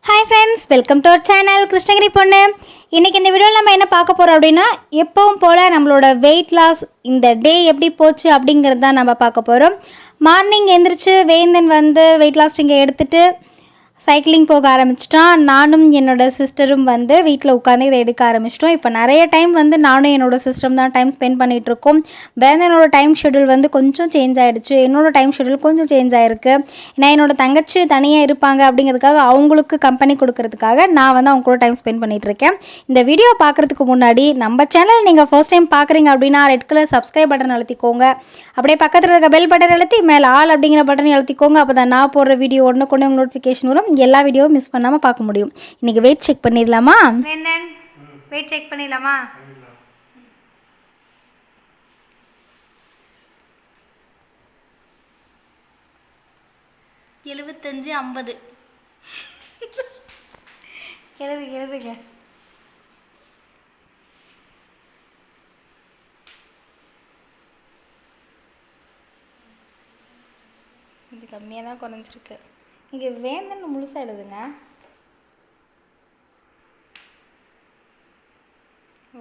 Hi friends, welcome to our channel Krishnagiri பொண்ணு. இன்றைக்கி இந்த வீடியோவில் நம்ம என்ன பார்க்க போகிறோம் அப்படின்னா, எப்பவும் போல் நம்மளோட வெயிட் லாஸ் இந்த டே எப்படி போச்சு அப்படிங்கிறது தான் நம்ம பார்க்க போகிறோம். மார்னிங் எழுந்திரிச்சு வேந்தன் வந்து வெயிட் லாஸ் இங்கே எடுத்துகிட்டு சைக்கிளிங் போக ஆரம்பிச்சிட்டான். நானும் என்னோடய சிஸ்டரும் வந்து வீட்டில் உட்காந்து இதை எடுக்க ஆரம்பிச்சிட்டோம். இப்போ நிறைய டைம் வந்து நானும் என்னோடய சிஸ்டரும் தான் டைம் ஸ்பெண்ட் பண்ணிகிட்ருக்கோம். வேந்தனோட டைம் ஷெடியூல் வந்து கொஞ்சம் சேஞ்ச் ஆகிடுச்சு, என்னோடய டைம் ஷெடியூல் கொஞ்சம் சேஞ்ச் ஆகிருக்கு. ஏன்னா என்னோடய தங்கச்சி தனியாக இருப்பாங்க அப்படிங்கிறதுக்காக அவங்களுக்கு கம்பெனி கொடுக்கறதுக்காக நான் வந்து அவங்க கூட டைம் ஸ்பெண்ட் பண்ணிகிட்ருக்கேன். இந்த வீடியோ பார்க்குறதுக்கு முன்னாடி நம்ம சேனல் நீங்கள் ஃபர்ஸ்ட் டைம் பார்க்குறீங்க அப்படின்னா ரெட் கலர் சப்ஸ்கிரைப் பட்டன் அழுத்திக்கோங்க. அப்படியே பக்கத்தில் இருக்க பெல் பட்டன் அழுத்தி மேலே ஆல் அப்படிங்கிற பட்டன் அழுத்திக்கோங்க. அப்போ தான் நான் போடுற வீடியோ உடனே உங்களுக்கு நோட்டிஃபிகேஷன் வரும். எல்லா வீடியோவும் மிஸ் பண்ணாமல் பார்க்க முடியும். இன்றைக்கி வெயிட் செக் பண்ணிடலாமா? வெயிட் செக் பண்ணிடலாமா? எழுபத்தஞ்சு 50 எழுதுங்க. இது கம்மியாக தான் குறைஞ்சிருக்கு. இங்கே வேந்தன் முழுசாக எழுதுங்க.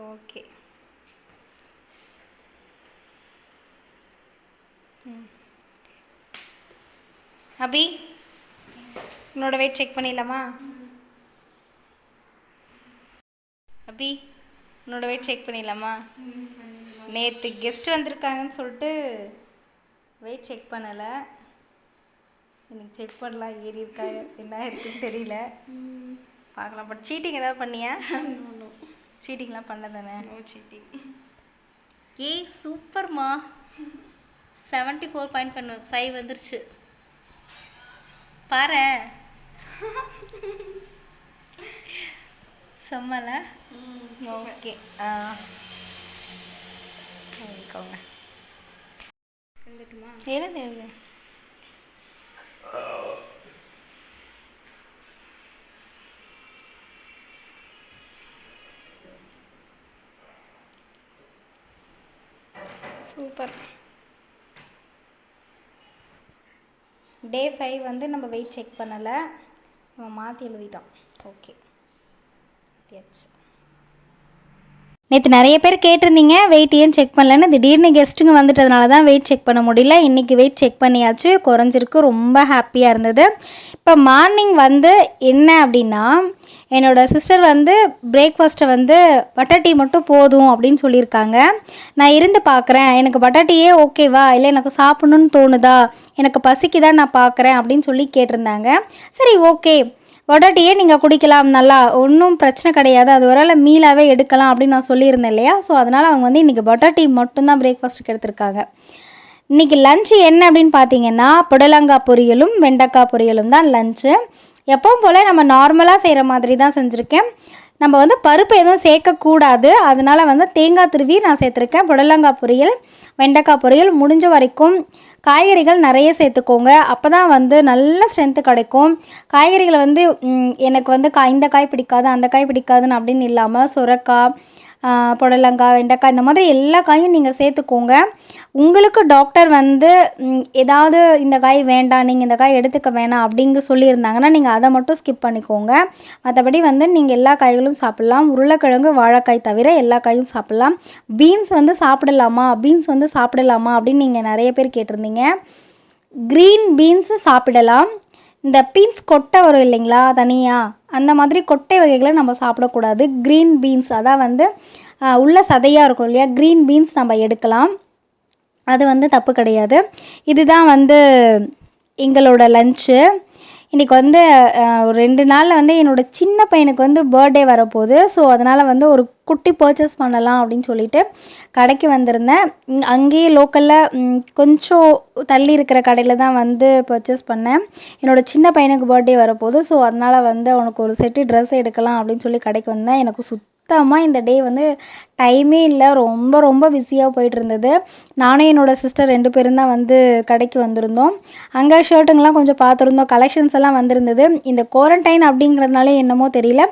ஓகே. அபி, என்னோட வெயிட் செக் பண்ணிடலாமா? அபி, என்னோட வெயிட் செக் பண்ணிடலாமா? நேற்று கெஸ்ட்டு வந்திருக்காங்கன்னு சொல்லிட்டு வெயிட் செக் பண்ணலை. இன்னைக்கு செக் பண்ணலாம், ஏறி இருக்கா என்ன இருக்குன்னு தெரியல, பார்க்கலாம். பட் சீட்டிங் ஏதாவது பண்ணியா? சீட்டிங்லாம் பண்ண தானே? சீட்டிங். ஏய் சூப்பர்மா, 74.5 வந்துருச்சு பாரு. செம்மல. ஓகே. எழுது. சூப்பர். டே 5 வந்து நம்ம வெயிட் செக் பண்ணலை, நம்ம மாற்றி எழுதிட்டோம். ஓகே. நேற்று நிறைய பேர் கேட்டிருந்தீங்க வெயிட் ஏன் செக் பண்ணலன்னு. திடீர்னு கெஸ்ட்டுங்க வந்துட்டதுனால தான் வெயிட் செக் பண்ண முடியல. இன்றைக்கி வெயிட் செக் பண்ணியாச்சு, குறைஞ்சிருக்கு. ரொம்ப ஹாப்பியாக இருந்தது. இப்போ மார்னிங் வந்து என்ன அப்படின்னா, என்னோடய சிஸ்டர் வந்து பிரேக்ஃபாஸ்ட்டை வந்து பட்டர் டீ மட்டும் போதும் அப்படின்னு சொல்லியிருக்காங்க. நான் இருந்து பார்க்குறேன், எனக்கு பட்டர் டீயே ஓகேவா, இல்லை எனக்கு சாப்பிட்ணுன்னு தோணுதா, எனக்கு பசிக்குதான் நான் பார்க்குறேன் அப்படின்னு சொல்லி கேட்டிருந்தாங்க. சரி ஓகே, பட்டர் டீயே நீங்கள் குடிக்கலாம், நல்லா ஒன்றும் பிரச்சனை கிடையாது, அது ஒரு மீலாகவே எடுக்கலாம் அப்படின்னு நான் சொல்லியிருந்தேன் இல்லையா. ஸோ அதனால் அவங்க வந்து இன்றைக்கி பட்டர் டீ மட்டும்தான் பிரேக்ஃபாஸ்ட்டுக்கு எடுத்திருக்காங்க. இன்றைக்கி லஞ்சு என்ன அப்படின்னு பார்த்தீங்கன்னா, புடலங்காய் பொரியலும் வெண்டைக்காய் பொரியலும் தான் லஞ்சு. எப்பவும் போல் நம்ம நார்மலாக செய்கிற மாதிரி தான் செஞ்சுருக்கேன். நம்ம வந்து பருப்பு எதுவும் சேர்க்கக்கூடாது, அதனால் வந்து தேங்காய் துருவி நான் சேர்த்துருக்கேன். புடலங்காய் பொரியல், வெண்டைக்காய் பொரியல். முடிஞ்ச வரைக்கும் காய்கறிகள் நிறைய சேர்த்துக்கோங்க, அப்போ தான் வந்து நல்ல ஸ்ட்ரென்த்து கிடைக்கும். காய்கறிகளை வந்து எனக்கு வந்து இந்த காய் பிடிக்காது அந்த காய் பிடிக்காதுன்னு அப்படின்னு இல்லாமல் சுரக்காய், புடலங்காய், வெண்டைக்காய் இந்த மாதிரி எல்லா காயும் நீங்கள் சேர்த்துக்கோங்க. உங்களுக்கு டாக்டர் வந்து ஏதாவது இந்த காய் வேண்டாம், நீங்கள் இந்த காய் எடுத்துக்க வேணாம் அப்படிங்க சொல்லியிருந்தாங்கன்னா நீங்கள் அதை மட்டும் ஸ்கிப் பண்ணிக்கோங்க. மற்றபடி வந்து நீங்கள் எல்லா காய்களும் சாப்பிட்லாம். உருளைக்கிழங்கு, வாழைக்காய் தவிர எல்லா காயும் சாப்பிட்லாம். பீன்ஸ் வந்து சாப்பிடலாமா அப்படின்னு நீங்கள் நிறைய பேர் கேட்டிருந்தீங்க. க்ரீன் பீன்ஸு சாப்பிடலாம். இந்த பீன்ஸ் கொட்டை வரும் இல்லைங்களா தனியாக, அந்த மாதிரி கொட்டை வகைகளை நம்ம சாப்பிடக்கூடாது. க்ரீன் பீன்ஸ் அதான் வந்து உள்ள சதையாக இருக்கும் இல்லையா, க்ரீன் பீன்ஸ் நம்ம எடுக்கலாம், அது வந்து தப்பு கிடையாது. இதுதான் வந்து எங்களோட லஞ்சு. இன்றைக்கி வந்து ஒரு 2 நாளில் வந்து என்னோடய சின்ன பையனுக்கு வந்து பர்த்டே வரப்போகுது. ஸோ அதனால் வந்து ஒரு குட்டி பர்ச்சேஸ் பண்ணலாம் அப்படின்னு சொல்லிட்டு கடைக்கு வந்திருந்தேன். அங்கேயே லோக்கலில் கொஞ்சம் தள்ளி இருக்கிற கடையில் தான் வந்து பர்ச்சேஸ் பண்ணேன். என்னோடய சின்ன பையனுக்கு பர்த்டே வரப்போகுது. ஸோ அதனால் வந்து அவனுக்கு ஒரு செட்டு ட்ரெஸ் எடுக்கலாம் அப்படின்னு சொல்லி கடைக்கு வந்தேன். எனக்கு சுத்தமாக இந்த டே வந்து டைமே இல்லை, ரொம்ப ரொம்ப பிஸியாக போயிட்டு இருந்தது. நானும் என்னோடய சிஸ்டர் 2 பேரும் தான் வந்து கடைக்கு வந்திருந்தோம். அங்கே ஷர்ட்டுங்கெலாம் கொஞ்சம் பார்த்துருந்தோம், கலெக்ஷன்ஸ் எல்லாம் வந்திருந்தது. இந்த குவாரண்டைன் அப்படிங்கிறதுனால என்னமோ தெரியல,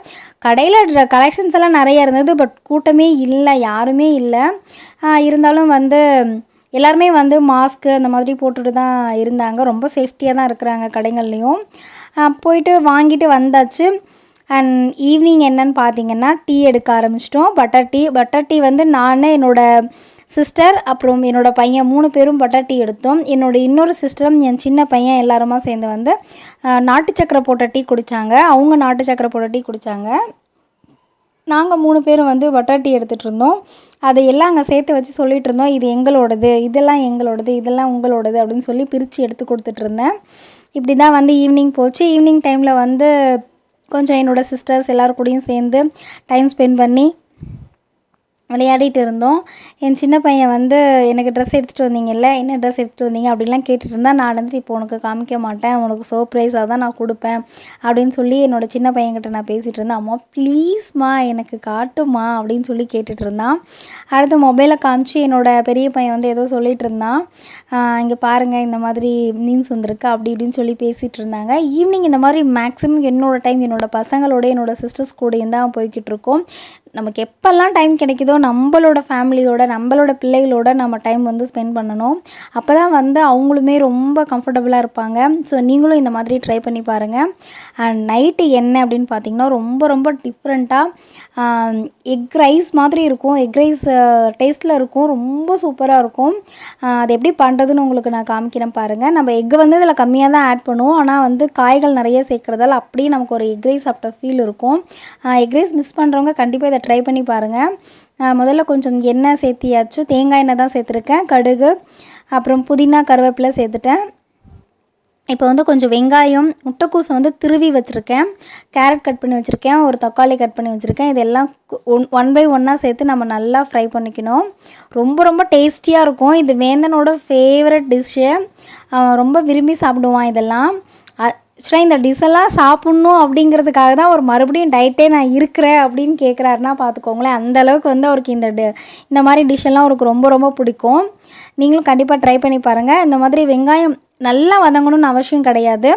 கடையில் கலெக்ஷன்ஸ் எல்லாம் நிறைய இருந்தது, பட் கூட்டமே இல்லை, யாருமே இல்லை. இருந்தாலும் வந்து எல்லாருமே வந்து மாஸ்க்கு அந்த மாதிரி போட்டுட்டு தான் இருந்தாங்க. ரொம்ப சேஃப்டியாக தான் இருக்கிறாங்க கடைகள்லேயும். போயிட்டு வாங்கிட்டு வந்தாச்சு. அண்ட் ஈவினிங் என்னன்னு பார்த்தீங்கன்னா டீ எடுக்க ஆரம்பிச்சிட்டோம். பட்டர் டீ வந்து நான், என்னோடய சிஸ்டர், அப்புறம் என்னோடய பையன் 3 பேரும் பட்டர் டீ எடுத்தோம். என்னோடய இன்னொரு சிஸ்டரும் என் சின்ன பையன் எல்லாருமா சேர்ந்து வந்து நாட்டு சக்கரை போட்ட டீ குடித்தாங்க. அவங்க நாட்டு சக்கரை போட்ட டீ குடித்தாங்க. நாங்கள் 3 பேரும் வந்து பட்டர் டீ எடுத்துகிட்டு இருந்தோம். அதை எல்லாம் அங்கே சேர்த்து வச்சு சொல்லிகிட்டு இருந்தோம், இது எங்களோடது, இதெல்லாம் எங்களோடது, இதெல்லாம் உங்களோடது அப்படின்னு சொல்லி பிரித்து எடுத்து கொடுத்துட்ருந்தேன். இப்படி தான் வந்து ஈவினிங் போச்சு. ஈவினிங் டைமில் வந்து கொஞ்சம் என்னோடய சிஸ்டர்ஸ் எல்லோரும் கூடயும் சேர்ந்து டைம் ஸ்பெண்ட் பண்ணி விளையாடிட்டு இருந்தோம். என் சின்ன பையன் வந்து எனக்கு ட்ரெஸ் எடுத்துகிட்டு வந்தீங்கல்ல, என்ன ட்ரெஸ் எடுத்துகிட்டு வந்தீங்க அப்படின்லாம் கேட்டுட்டு இருந்தால், நான் வந்துட்டு இப்போ உனக்கு காமிக்க மாட்டேன், உனக்கு சர்ப்ரைஸாக தான் நான் கொடுப்பேன் அப்படின்னு சொல்லி என்னோடய சின்ன பையன்கிட்ட நான் பேசிகிட்டு இருந்தேன். அம்மா ப்ளீஸ்மா எனக்கு காட்டுமா அப்படின்னு சொல்லி கேட்டுட்டு இருந்தான். அடுத்து மொபைலை காமிச்சு என்னோடய பெரிய பையன் வந்து ஏதோ சொல்லிகிட்டு இருந்தான். இங்கே பாருங்கள் இந்த மாதிரி மீன்ஸ் வந்திருக்கு அப்படி இப்படின்னு சொல்லி பேசிகிட்டு இருந்தாங்க. ஈவினிங் இந்த மாதிரி மேக்ஸிமம் என்னோடய டைம் என்னோடய பசங்களோட என்னோடய சிஸ்டர்ஸ் கூடயும் தான் போய்கிட்டு இருக்கோம். நமக்கு எப்போல்லாம் டைம் கிடைக்குதோ நம்மளோட ஃபேமிலியோட நம்மளோட பிள்ளைகளோட நம்ம டைம் வந்து ஸ்பெண்ட் பண்ணணும். அப்போ தான் வந்து அவங்களுமே ரொம்ப கம்ஃபர்டபுளாக இருப்பாங்க. ஸோ நீங்களும் இந்த மாதிரி ட்ரை பண்ணி பாருங்கள். அண்ட் நைட்டு என்ன அப்படின்னு பார்த்தீங்கன்னா ரொம்ப ரொம்ப டிஃப்ரெண்ட்டாக எக் ரைஸ் மாதிரி இருக்கும். எக் ரைஸ் டேஸ்ட்டில் இருக்கும். ரொம்ப சூப்பராக இருக்கும். அது எப்படி பண்ணுறதுன்னு உங்களுக்கு நான் காமிக்கிறேன் பாருங்கள். நம்ம எக்கு வந்து இதில் கம்மியாக தான் ஆட் பண்ணுவோம். ஆனால் வந்து காய்கள் நிறைய சேர்க்குறதால அப்படியே நமக்கு ஒரு எக் ரைஸ் சாப்பிட்ட ஃபீல் இருக்கும். எக் ரைஸ் மிஸ் பண்ணுறவங்க கண்டிப்பாக இதை ட்ரை பண்ணி பாருங்கள். முதல்ல கொஞ்சம் எண்ணெய் சேர்த்தியாச்சு. தேங்காய் எண்ணெய் தான் சேர்த்துருக்கேன். கடுகு, அப்புறம் புதினா, கருவேப்பிலை சேர்த்துட்டேன். இப்போ வந்து கொஞ்சம் வெங்காயம், முட்டைக்கூசை வந்து திருவி வச்சுருக்கேன், கேரட் கட் பண்ணி வச்சுருக்கேன், ஒரு தக்காளி கட் பண்ணி வச்சுருக்கேன். இதெல்லாம் ஒன் பை ஒன்னாக சேர்த்து நம்ம நல்லா ஃப்ரை பண்ணிக்கணும். ரொம்ப ரொம்ப டேஸ்டியாக இருக்கும். இது வேந்தனோட ஃபேவரட் டிஷ்ஷு. ரொம்ப விரும்பி சாப்பிடுவான் இதெல்லாம். ஆக்சுவலாக இந்த டிஷ்ஷெல்லாம் சாப்பிட்ணும் அப்படிங்கிறதுக்காக தான் ஒரு மறுபடியும் டயட்டே நான் இருக்கிறேன் அப்படின்னு கேட்குறாருன்னா பார்த்துக்கோங்களேன். அந்தளவுக்கு வந்து அவருக்கு இந்த மாதிரி டிஷ்ஷெல்லாம் அவருக்கு ரொம்ப ரொம்ப பிடிக்கும். நீங்களும் கண்டிப்பாக ட்ரை பண்ணி பாருங்கள். இந்த மாதிரி வெங்காயம் நல்லா வதங்கணும்னு அவசியம் கிடையாது.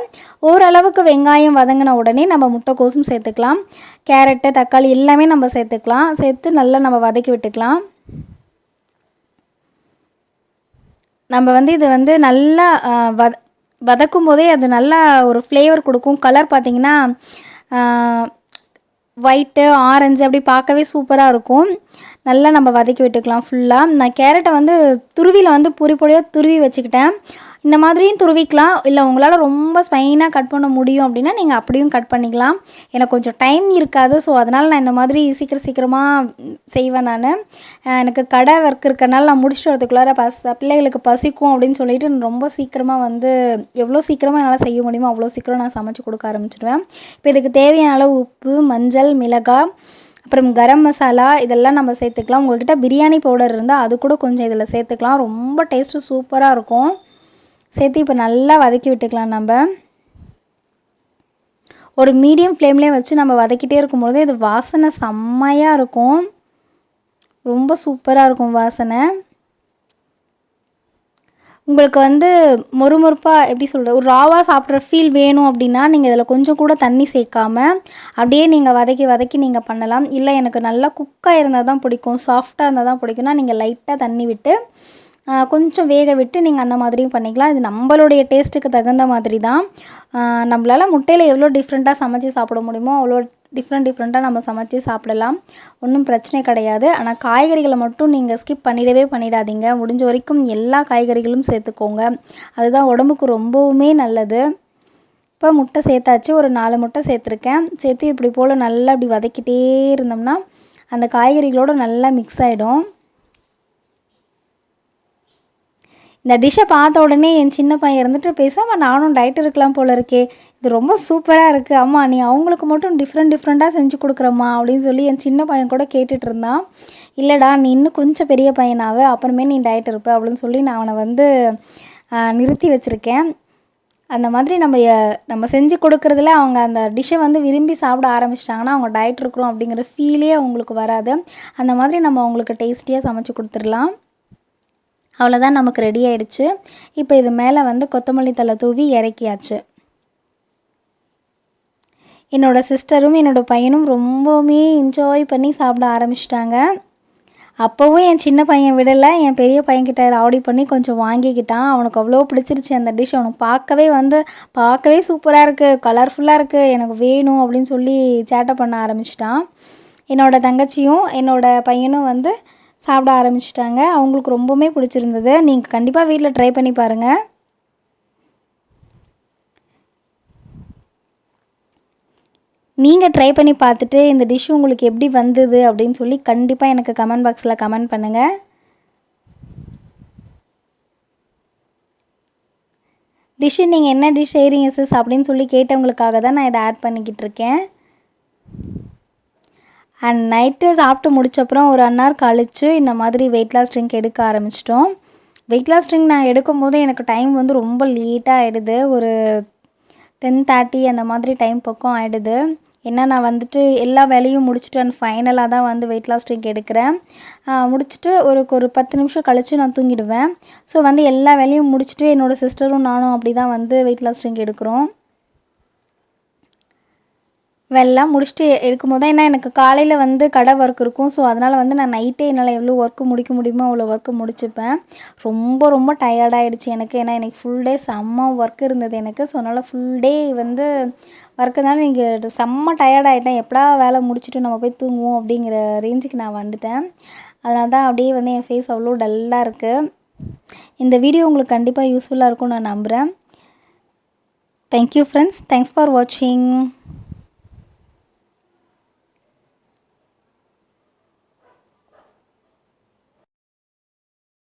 ஓரளவுக்கு வெங்காயம் வதங்கின உடனே நம்ம முட்டைக்கோசும் சேர்த்துக்கலாம். கேரட்டு, தக்காளி எல்லாமே நம்ம சேர்த்துக்கலாம். சேர்த்து நல்லா நம்ம வதக்கி விட்டுக்கலாம். நம்ம வந்து இது வந்து நல்லா வதக்கும் போதே அது நல்லா ஒரு ஃப்ளேவர் கொடுக்கும். கலர் பார்த்திங்கன்னா ஒயிட்டு, ஆரஞ்சு அப்படி பார்க்கவே சூப்பராக இருக்கும். நல்லா நம்ம வதக்கி விட்டுக்கலாம் ஃபுல்லாக. நான் கேரட்டை வந்து துருவியில் வந்து பொடியாக துருவி வச்சுக்கிட்டேன். இந்த மாதிரியும் துருவிக்கலாம். இல்லை உங்களால் ரொம்ப ஸ்பைனாக கட் பண்ண முடியும் அப்படின்னா நீங்கள் அப்படியும் கட் பண்ணிக்கலாம். எனக்கு கொஞ்சம் டைம் இருக்காது. ஸோ அதனால் நான் இந்த மாதிரி சீக்கிரமாக செய்வேன். எனக்கு கடை ஒர்க் இருக்கிறனால நான் முடிச்சுட்டு வரதுக்குள்ளார பிள்ளைகளுக்கு பசிக்கும் அப்படின்னு சொல்லிட்டு ரொம்ப சீக்கிரமாக வந்து எவ்வளோ சீக்கிரமாக என்னால் செய்ய முடியுமோ அவ்வளோ சீக்கிரம் நான் சமைச்சு கொடுக்க ஆரம்பிச்சிடுவேன். இப்போ இதுக்கு தேவையான அளவு உப்பு, மஞ்சள், மிளகாய், அப்புறம் கரம் மசாலா இதெல்லாம் நம்ம சேர்த்துக்கலாம். உங்கள்கிட்ட பிரியாணி பவுடர் இருந்தால் அது கூட கொஞ்சம் இதில் சேர்த்துக்கலாம். ரொம்ப டேஸ்ட்டு சூப்பராக இருக்கும். சேர்த்து இப்போ நல்லா வதக்கி விட்டுக்கலாம். நம்ம ஒரு மீடியம் ஃப்ளேம்லேயே வச்சு நம்ம வதக்கிட்டே இருக்கும்பொழுது இது வாசனை செம்மையாக இருக்கும். ரொம்ப சூப்பராக இருக்கும் வாசனை. உங்களுக்கு வந்து மொறுமொறுப்பாக எப்படி சொல்கிறது, ஒரு ராவாக சாப்பிட்ற ஃபீல் வேணும் அப்படின்னா நீங்கள் இதில் கொஞ்சம் கூட தண்ணி சேர்க்காமல் அப்படியே நீங்கள் வதக்கி நீங்கள் பண்ணலாம். இல்லை எனக்கு நல்லா குக்காக இருந்தால் தான் பிடிக்கும், சாஃப்டாக இருந்தால் தான் பிடிக்கும்னா நீங்கள் லைட்டாக தண்ணி விட்டு கொஞ்சம் வேக விட்டு நீங்கள் அந்த மாதிரியும் பண்ணிக்கலாம். இது நம்மளுடைய டேஸ்ட்டுக்கு தகுந்த மாதிரி தான். நம்மளால் முட்டையில் எவ்வளோ டிஃப்ரெண்ட்டாக சமைச்சி சாப்பிட முடியுமோ அவ்வளோ டிஃப்ரெண்ட்டாக நம்ம சமைச்சி சாப்பிடலாம். ஒன்றும் பிரச்சனை கிடையாது. ஆனால் காய்கறிகளை மட்டும் நீங்கள் ஸ்கிப் பண்ணிடாதீங்க. முடிஞ்ச வரைக்கும் எல்லா காய்கறிகளும் சேர்த்துக்கோங்க. அதுதான் உடம்புக்கு ரொம்பவுமே நல்லது. இப்போ முட்டை சேர்த்தாச்சு. ஒரு 4 முட்டை சேர்த்துருக்கேன். சேர்த்து இப்படி போல் நல்லா இப்படி வதக்கிட்டே இருந்தோம்னா அந்த காய்கறிகளோடு நல்லா மிக்ஸ் ஆகிடும். இந்த டிஷ்ஷை பார்த்த உடனே என் சின்ன பையன் இருந்துட்டு பேசாமல் நானும் டயட் இருக்கலாம் போல இருக்கே, இது ரொம்ப சூப்பராக இருக்குது அம்மா, நீ அவங்களுக்கு மட்டும் டிஃப்ரெண்ட்டாக செஞ்சு கொடுக்குறம்மா அப்படின்னு சொல்லி என் சின்ன பையன் கூட கேட்டுட்டு இருந்தான். இல்லைடா நீ இன்னும் கொஞ்சம் பெரிய பையனாவே அப்புறமே நீ டயட் இருப்ப அப்படின்னு சொல்லி நான் அவனை வந்து நிறுத்தி வச்சுருக்கேன். அந்த மாதிரி நம்ம செஞ்சு கொடுக்குறதுல அவங்க அந்த டிஷ்ஷை வந்து விரும்பி சாப்பிட ஆரம்பிச்சிட்டாங்கன்னா அவங்க டயட் இருக்கிறோம் அப்படிங்கிற ஃபீலே அவங்களுக்கு வராது. அந்த மாதிரி நம்ம அவங்களுக்கு டேஸ்டியாக சமைச்சு கொடுத்துடலாம். அவ்வளோதான், நமக்கு ரெடி ஆகிடுச்சு. இப்போ இது மேலே வந்து கொத்தமல்லி தழை தூவி இறக்கியாச்சு. என்னோடய சிஸ்டரும் என்னோடய பையனும் ரொம்பவுமே என்ஜாய் பண்ணி சாப்பிட ஆரம்பிச்சிட்டாங்க. அப்போவும் என் சின்ன பையன் விடலை, என் பெரிய பையன்கிட்ட ராவடி பண்ணி கொஞ்சம் வாங்கிக்கிட்டான். அவனுக்கு அவ்வளோ பிடிச்சிருச்சு அந்த டிஷ். அவனுக்கு பார்க்கவே சூப்பராக இருக்குது, கலர்ஃபுல்லாக இருக்குது, எனக்கு வேணும் அப்படின்னு சொல்லி சேட்டை பண்ண ஆரம்பிச்சிட்டான். என்னோடய தங்கச்சியும் என்னோடய பையனும் வந்து சாப்பிட ஆரம்பிச்சிட்டாங்க. அவங்களுக்கு ரொம்பவுமே பிடிச்சிருந்தது. நீங்கள் கண்டிப்பாக வீட்டில் ட்ரை பண்ணி பாருங்கள். நீங்கள் ட்ரை பண்ணி பார்த்துட்டு இந்த டிஷ் உங்களுக்கு எப்படி வந்தது அப்படின்னு சொல்லி கண்டிப்பாக எனக்கு கமெண்ட் பாக்ஸில் கமெண்ட் பண்ணுங்கள். டிஷ்ஷு நீங்கள் என்ன டிஷ் செய்கிறீங்க சிஸ் அப்படின்னு சொல்லி கேட்டவங்களுக்காக தான் நான் இதை ஆட் பண்ணிக்கிட்டு இருக்கேன். அண்ட் நைட்டு சாப்பிட்டு முடிச்சப்புறம் ஒரு 1 hour கழித்து இந்த மாதிரி வெயிட் லாஸ் ட்ரிங்க் எடுக்க ஆரம்பிச்சிட்டோம். வெயிட் லாஸ் ட்ரிங்க் நான் எடுக்கும்போது எனக்கு டைம் வந்து ரொம்ப லேட்டாக ஆகிடுது. ஒரு 10:30 அந்த மாதிரி டைம் பக்கம் ஆகிடுது. ஏன்னா நான் வந்துட்டு எல்லா வேலையும் முடிச்சுட்டு அண்ட் ஃபைனலாக தான் வந்து வெயிட் லாஸ் ட்ரிங்க் எடுக்கிறேன். முடிச்சுட்டு ஒரு 10 நிமிஷம் கழித்து நான் தூங்கிடுவேன். ஸோ வந்து எல்லா வேலையும் முடிச்சுட்டு என்னோடய சிஸ்டரும் நானும் அப்படி தான் வந்து வெயிட் லாஸ் ட்ரிங்க் எடுக்கிறோம். எல்லாம் முடிச்சுட்டு எடுக்கும்போது தான், ஏன்னா எனக்கு காலையில் வந்து கடை ஒர்க் இருக்கும். ஸோ அதனால் வந்து நான் நைட்டே என்னால் எவ்வளோ ஒர்க்கு முடிக்க முடியுமோ அவ்வளோ ஒர்க்கு முடிச்சுப்பேன். ரொம்ப டயர்டாகிடுச்சு எனக்கு. ஏன்னா எனக்கு ஃபுல் டே செம்ம ஒர்க் இருந்தது எனக்கு. ஸோ அதனால் ஃபுல் டே வந்து ஒர்க்குனால எனக்கு செம்ம டயர்டாகிட்டேன். எப்படா வேலை முடிச்சுட்டு நம்ம போய் தூங்குவோம் அப்படிங்கிற ரேஞ்சுக்கு நான் வந்துட்டேன். அதனால தான் அப்படியே வந்து என் ஃபேஸ் அவ்வளோ டல்லாக இருக்குது. இந்த வீடியோ உங்களுக்கு கண்டிப்பாக யூஸ்ஃபுல்லாக இருக்கும்னு நான் நம்புகிறேன். Thank you friends. தேங்க்ஸ் ஃபார் வாட்சிங்.